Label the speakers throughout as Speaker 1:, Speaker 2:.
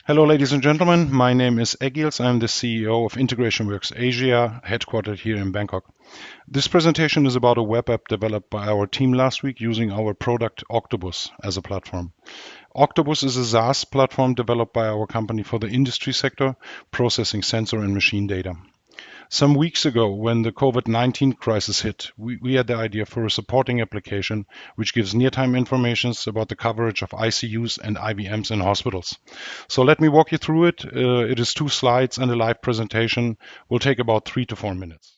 Speaker 1: Hello, ladies and gentlemen. My name is Egils. I'm the CEO of Integration Works Asia, headquartered here in Bangkok. This presentation is about a web app developed by our team last week using our product Octopus as a platform. Octopus is a SaaS platform developed by our company for the industry sector, processing sensor and machine data. Some weeks ago, when the COVID-19 crisis hit, we had the idea for a supporting application which gives near-time information about the coverage of ICUs and IVMs in hospitals. So let me walk you through it. It is 2 slides and a live presentation. Will take about 3 to 4 minutes.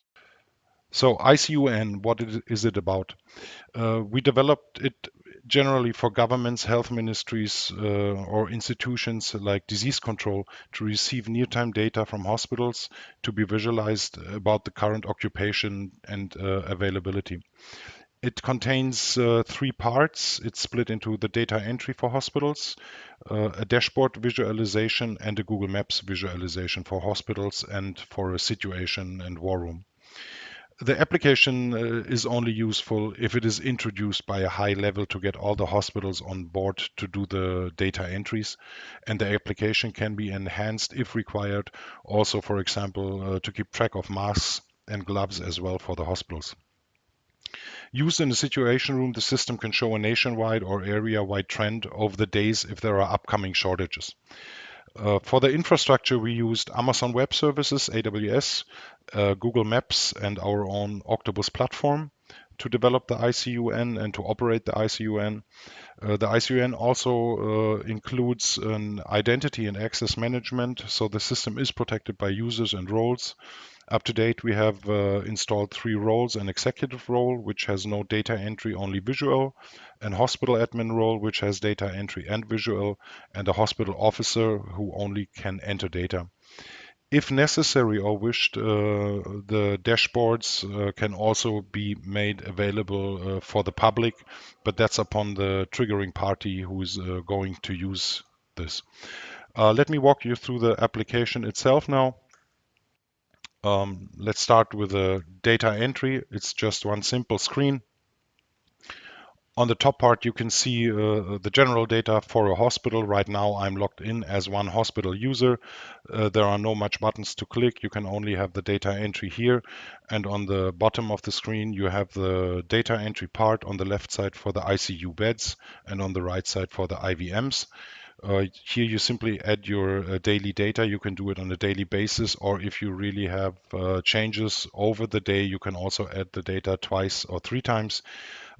Speaker 1: So ICUN, what is it about? We developed it generally for governments, health ministries, or institutions like disease control to receive near-time data from hospitals to be visualized about the current occupation and availability. It contains 3 parts. It's split into the data entry for hospitals, a dashboard visualization, and a Google Maps visualization for hospitals and for a situation and war room. The application is only useful if it is introduced by a high level to get all the hospitals on board to do the data entries. And the application can be enhanced if required, also, for example, to keep track of masks and gloves as well for the hospitals. Used in a situation room, the system can show a nationwide or area-wide trend over the days if there are upcoming shortages. For the infrastructure, we used Amazon Web Services, AWS, Google Maps, and our own Octopus platform to develop the ICUN and to operate the ICUN. The ICUN also includes an identity and access management, so the system is protected by users and roles. Up to date, we have installed 3 roles: an executive role, which has no data entry, only visual, an hospital admin role, which has data entry and visual, and a hospital officer who only can enter data. If necessary or wished, the dashboards can also be made available for the public, but that's upon the triggering party who is going to use this. Let me walk you through the application itself now. Let's start with the data entry. It's just one simple screen. On the top part, you can see the general data for a hospital. Right now, I'm logged in as one hospital user. There are no much buttons to click. You can only have the data entry here. And on the bottom of the screen, you have the data entry part on the left side for the ICU beds and on the right side for the IVMs. Here you simply add your daily data. You can do it on a daily basis, or if you really have changes over the day, you can also add the data 2 or 3 times.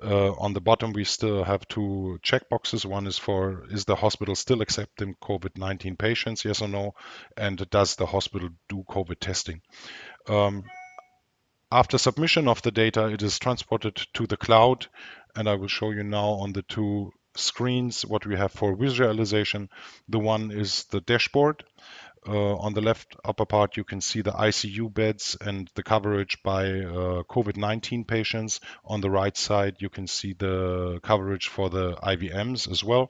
Speaker 1: On the bottom, we still have 2 checkboxes. One is for, is the hospital still accepting COVID-19 patients, yes or no? And does the hospital do COVID testing? After submission of the data, it is transported to the cloud, and I will show you now on the 2 screens what we have for visualization. The one is the dashboard. On the left upper part, you can see the ICU beds and the coverage by COVID-19 patients. On the right side, you can see the coverage for the IVMs as well.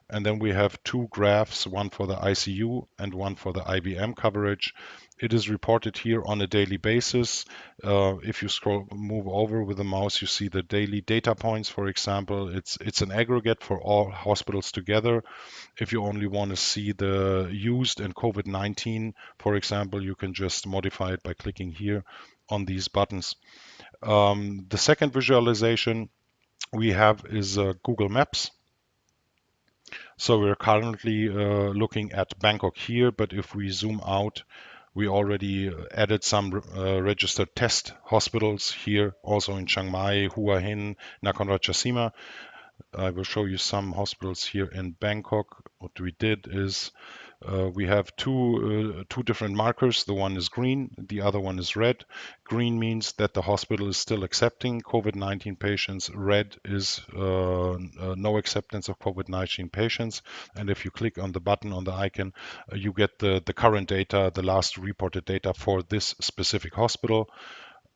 Speaker 1: And then we have 2 graphs, one for the ICU and one for the IVM coverage. It is reported here on a daily basis. If you move over with the mouse, you see the daily data points, for example. It's an aggregate for all hospitals together. If you only want to see the used and COVID-19, for example, you can just modify it by clicking here on these buttons. The second visualization we have is Google Maps. So we're currently looking at Bangkok here, but if we zoom out, we already added some registered test hospitals here, also in Chiang Mai, Hua Hin, Nakhon Ratchasima. I will show you some hospitals here in Bangkok. What we did is we have two different markers. The one is green, the other one is red. Green means that the hospital is still accepting COVID-19 patients. Red is no acceptance of COVID-19 patients. And if you click on the button on the icon, you get the current data, the last reported data for this specific hospital.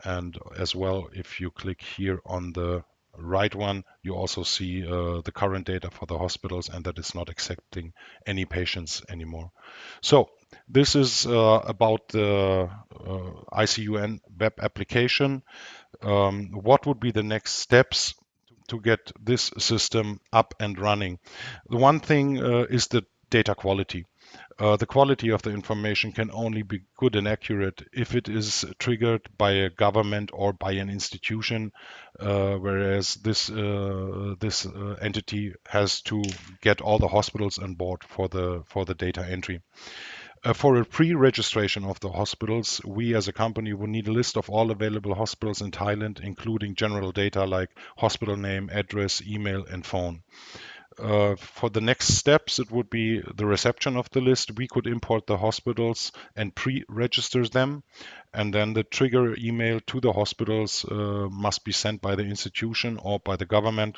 Speaker 1: And as well, if you click here on the right one, you also see the current data for the hospitals and that it's not accepting any patients anymore. So this is about the ICUN web application. What would be the next steps to get this system up and running? The one thing is the data quality. The quality of the information can only be good and accurate if it is triggered by a government or by an institution, whereas this entity has to get all the hospitals on board for the data entry. For a pre-registration of the hospitals, we as a company will need a list of all available hospitals in Thailand, including general data like hospital name, address, email, and phone. For the next steps, it would be the reception of the list. We could import the hospitals and pre-register them, and then the trigger email to the hospitals must be sent by the institution or by the government.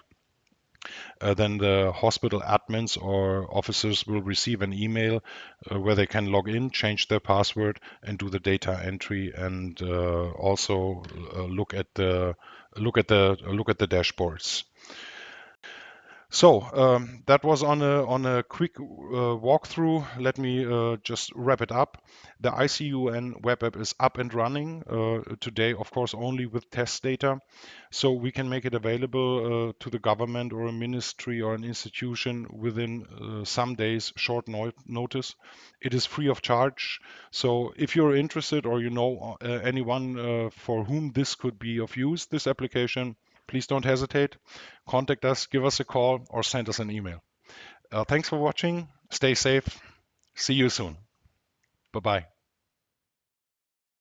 Speaker 1: Then the hospital admins or officers will receive an email where they can log in, change their password, and do the data entry, and also look at the dashboards. So that was on a quick walkthrough. Let me just wrap it up. The ICUN web app is up and running today, of course, only with test data. So we can make it available to the government or a ministry or an institution within some days, short notice. It is free of charge. So if you're interested or you know anyone for whom this could be of use, this application, please don't hesitate. Contact us, give us a call, or send us an email. Thanks for watching. Stay safe. See you soon. Bye bye.